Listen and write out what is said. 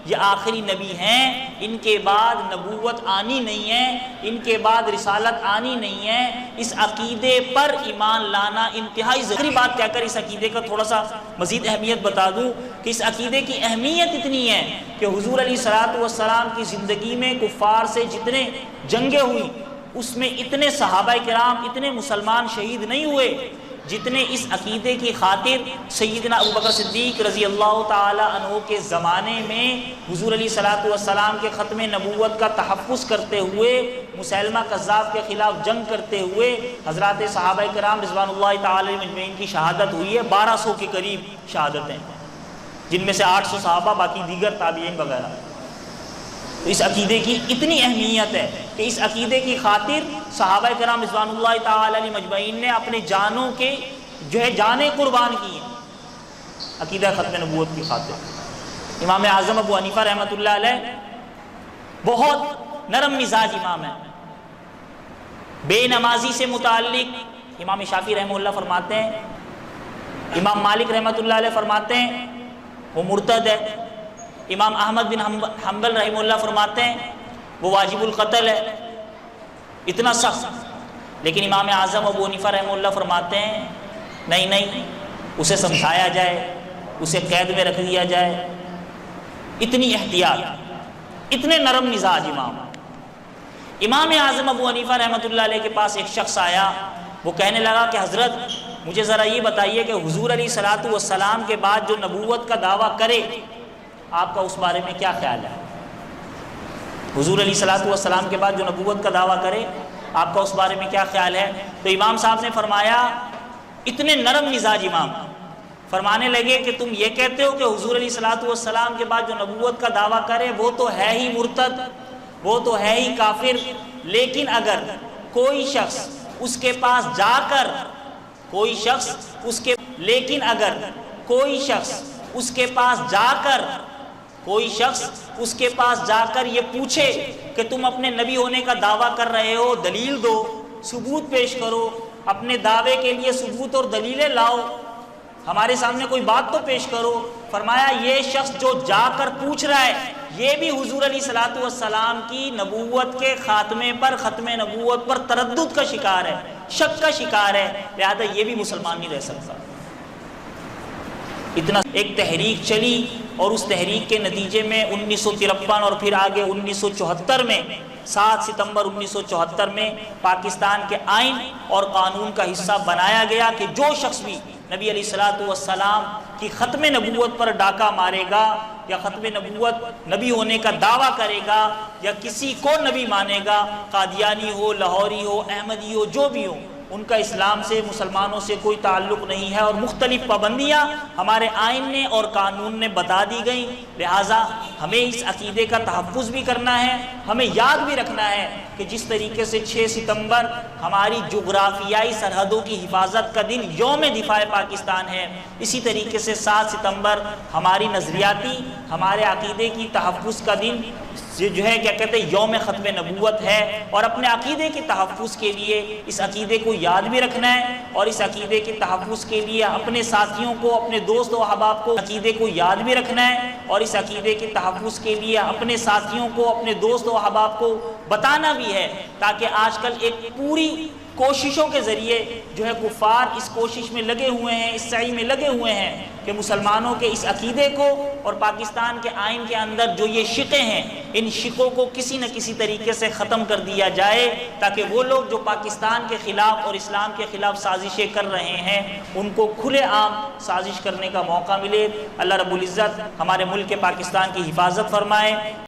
یہ آخری نبی ہیں، ان کے بعد نبوت آنی نہیں ہے، ان کے بعد رسالت آنی نہیں ہے، اس عقیدے پر ایمان لانا انتہائی ضروری بات کہہ کر اس عقیدے کا تھوڑا سا مزید اہمیت بتا دوں کہ اس عقیدے کی اہمیت اتنی ہے کہ حضور علیہ السلام کی زندگی میں کفار سے جتنے جنگیں ہوئی اس میں اتنے صحابہ کرام، اتنے مسلمان شہید نہیں ہوئے جتنے اس عقیدے کی خاطر سیدنا ابوبکر صدیق رضی اللہ تعالی عنہ کے زمانے میں حضور علیہ السلام کے ختم نبوت کا تحفظ کرتے ہوئے، مسیلمہ کذاب کے خلاف جنگ کرتے ہوئے حضرات صحابہ کرام رضوان اللہ تعالی اجمعین کی شہادت ہوئی ہے۔ 1200 کے قریب شہادتیں، جن میں سے 800 صحابہ، باقی دیگر تابعین وغیرہ۔ تو اس عقیدے کی اتنی اہمیت ہے کہ اس عقیدے کی خاطر صحابہ کرام رضوان اللہ تعالی علیہ مجمعین نے اپنے جانوں کے جانیں قربان کی ہیں عقیدہ ختم نبوت کی خاطر۔ امام اعظم ابو حنیفہ رحمۃ اللہ علیہ بہت نرم مزاج امام ہے۔ بے نمازی سے متعلق امام شافعی رحمہ اللہ فرماتے ہیں، امام مالک رحمۃ اللہ علیہ فرماتے ہیں وہ مرتد ہے، امام احمد بن حنبل رحمہ اللہ فرماتے ہیں وہ واجب القتل ہے، اتنا سخت۔ لیکن امام اعظم ابو حنیفہ رحمہ اللہ فرماتے ہیں نہیں، اسے سمجھایا جائے، اسے قید میں رکھ دیا جائے، اتنی احتیاط، اتنے نرم مزاج امام اعظم ابو حنیفہ رحمۃ اللہ علیہ کے پاس ایک شخص آیا، وہ کہنے لگا کہ حضرت مجھے ذرا یہ بتائیے کہ حضور علیہ السلام کے بعد جو نبوت کا دعویٰ کرے آپ کا اس بارے میں کیا خیال ہے؟ حضور علیہ السلام کے بعد جو نبوت کا دعویٰ کرے آپ کا اس بارے میں کیا خیال ہے؟ تو امام صاحب نے فرمایا، اتنے نرم مزاج امام فرمانے لگے کہ تم یہ کہتے ہو کہ حضور علیہ السلام کے بعد جو نبوت کا دعویٰ کرے وہ تو ہے ہی مرتد، وہ تو ہے ہی کافر، لیکن اگر کوئی شخص اس کے پاس جا کر اس کے پاس جا کر یہ پوچھے کہ تم اپنے نبی ہونے کا دعویٰ کر رہے ہو، دلیل دو، ثبوت پیش کرو، اپنے دعوے کے لیے ثبوت اور دلیلیں لاؤ، ہمارے سامنے کوئی بات تو پیش کرو۔ فرمایا یہ شخص جو جا کر پوچھ رہا ہے یہ بھی حضور علیہ السلام کی نبوت کے خاتمے پر، ختم نبوت پر تردد کا شکار ہے، شک کا شکار ہے، لہذا یہ بھی مسلمان نہیں رہ سکتا۔ اتنا ایک تحریک چلی اور اس تحریک کے نتیجے میں 1953 اور پھر آگے 1974 میں 7 ستمبر 1974 میں پاکستان کے آئین اور قانون کا حصہ بنایا گیا کہ جو شخص بھی نبی علیہ السلام کی ختم نبوت پر ڈاکہ مارے گا یا ختم نبوت نبی ہونے کا دعویٰ کرے گا یا کسی کو نبی مانے گا، قادیانی ہو، لاہوری ہو، احمدی ہو، جو بھی ہو، ان کا اسلام سے، مسلمانوں سے کوئی تعلق نہیں ہے، اور مختلف پابندیاں ہمارے آئین نے اور قانون نے بتا دی گئیں۔ لہٰذا ہمیں اس عقیدے کا تحفظ بھی کرنا ہے، ہمیں یاد بھی رکھنا ہے کہ جس طریقے سے 6 ستمبر ہماری جغرافیائی سرحدوں کی حفاظت کا دن یوم دفاع پاکستان ہے، اسی طریقے سے 7 ستمبر ہماری نظریاتی، ہمارے عقیدے کی تحفظ کا دن جو ہے کیا کہتے ہیں یوم ختم نبوت ہے، اور اپنے عقیدے کے تحفظ کے لیے اس عقیدے کو یاد بھی رکھنا ہے، اور اس عقیدے کے تحفظ کے لیے اپنے ساتھیوں کو، اپنے دوست و احباب کو عقیدے کو یاد بھی رکھنا ہے، اور اس عقیدے کے تحفظ کے لیے اپنے ساتھیوں کو، اپنے دوست و احباب کو بتانا بھی ہے، تاکہ آج کل ایک پوری کوششوں کے ذریعے جو ہے کفار اس کوشش میں لگے ہوئے ہیں، اس سعی میں لگے ہوئے ہیں کہ مسلمانوں کے اس عقیدے کو اور پاکستان کے آئین کے اندر جو یہ شقیں ہیں ان شقوں کو کسی نہ کسی طریقے سے ختم کر دیا جائے، تاکہ وہ لوگ جو پاکستان کے خلاف اور اسلام کے خلاف سازشیں کر رہے ہیں ان کو کھلے عام سازش کرنے کا موقع ملے۔ اللہ رب العزت ہمارے ملک پاکستان کی حفاظت فرمائے۔